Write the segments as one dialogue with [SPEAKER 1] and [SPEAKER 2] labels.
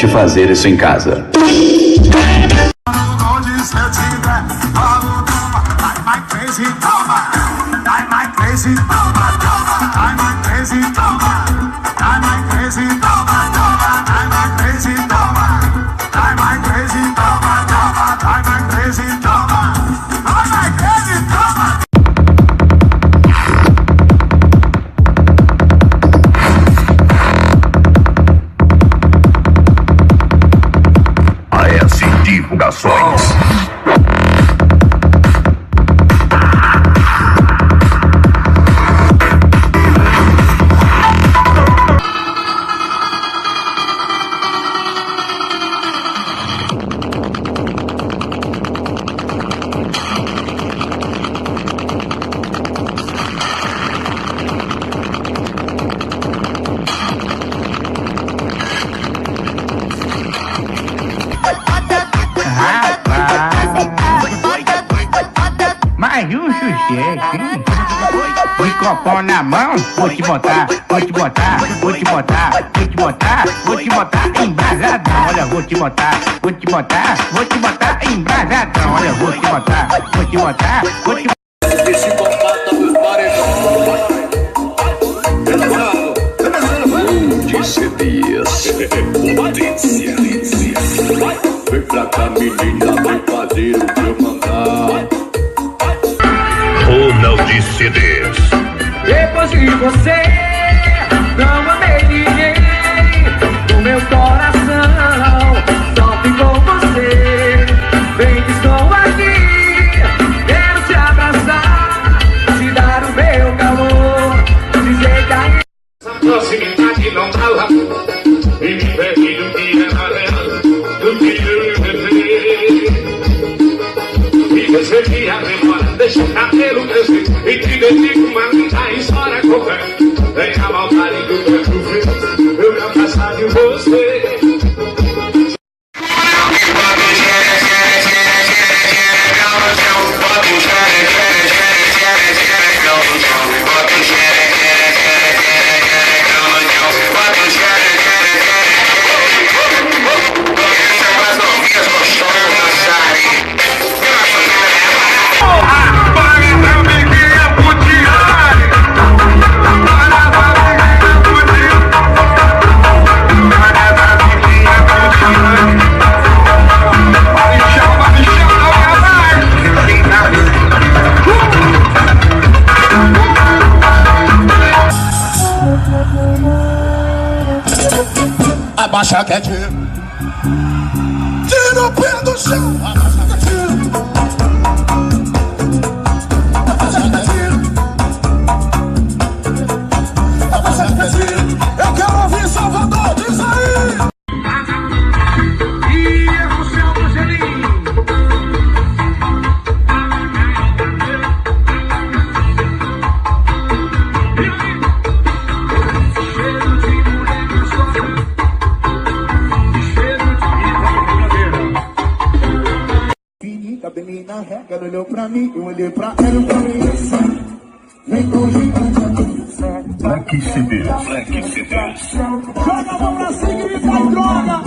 [SPEAKER 1] Tente fazer isso em casa.
[SPEAKER 2] Divulgações.
[SPEAKER 3] Mas um sucesso, hein? De copão na mão, vou te botar, vou te botar, vou te botar, vou te botar, vou te botar embrasadão. Olha, vou te botar, vou te botar, vou te botar embrasadão. Olha, vou te botar, vou te botar, vou te botar.
[SPEAKER 4] Esse combate dos paredões. Potência. Vem pra cá, menina, vem fazer o que eu mandar.
[SPEAKER 2] Ronald CDs.
[SPEAKER 5] Depois de você, não amei ninguém. No meu coração, só ficou você. Vem que estou aqui, quero te abraçar, te dar o meu calor, dizer que a
[SPEAKER 4] proximidade não fala e me perdi do que era real, do que eu inventei. E recebi a memória, deixa o cabelo crescer e te dedico uma linda história completa. Vem a maldade do tempo feito, eu me afastar de você. Abaixa quietinho, tira o pé do chão. Abaixa quietinho, abaixa quietinho, abaixa quietinho. Eu quero ouvir Salvador, diz aí. E é o céu do gelinho.
[SPEAKER 6] Menina rega, ela olhou pra mim, eu olhei pra ela e falei assim: vem com gigante,
[SPEAKER 2] Black CDs.
[SPEAKER 6] joga a mão pra cima e vai droga.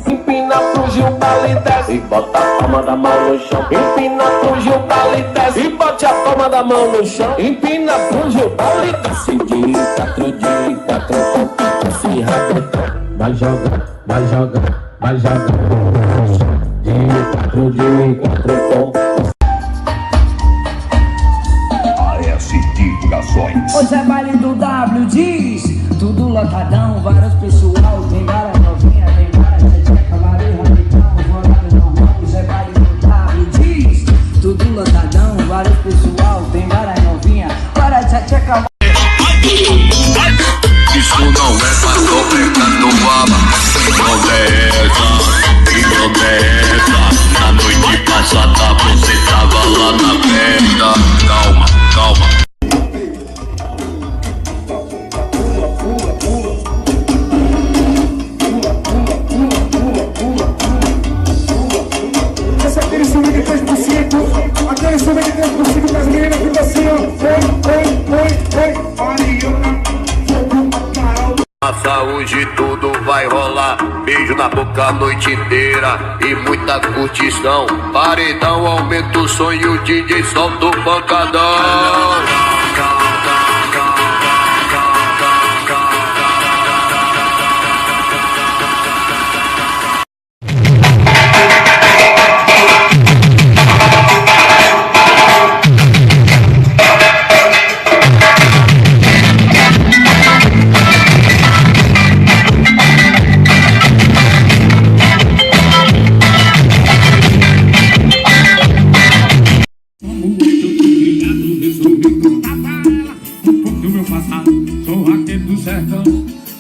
[SPEAKER 5] empina pro Gil Palha e bota a palma da mão no chão. Empina pro Gil Palha e bote a palma da mão no chão. Empina pro Gil Palha de 4 de 4 esse rabetão. Vai jogar, vai jogar, vai jogar. De 4 pontos.
[SPEAKER 2] AS Divulgações.
[SPEAKER 7] Hoje é baile do W, diz tudo lotadão, vários pessoal, tem várias novinhas, tem várias checa, vários radicão, horários normal. Hoje é baile do W, diz tudo lotadão, vários pessoal, tem várias novinhas, várias checa.
[SPEAKER 4] Isso não é pra tô pegando baba. Não é essa, na noite passada você tava lá na festa. Calma, calma.
[SPEAKER 6] Esse é aquele swing de 3%, aquele swing de 3% das meninas que assim, ó. Oi, Mariana.
[SPEAKER 4] Passa
[SPEAKER 1] beijo na boca a noite inteira e muita curtição. Paredão aumenta o som e o DJ solta o pancadão.
[SPEAKER 8] Sou aquele do sertão,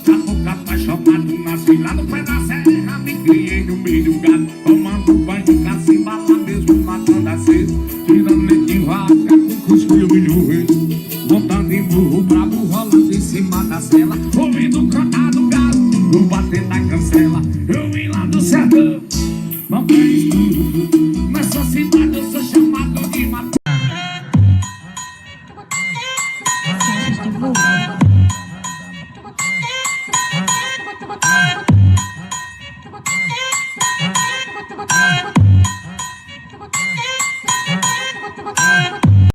[SPEAKER 8] a boca apaixonado, nasci lá no pé da serra, me criei no meio do gado, tomando banho de cacimba, lá mesmo matando a sede, tirando leite de vaca, com cuscuz e milho verde, montando em burro brabo, rolando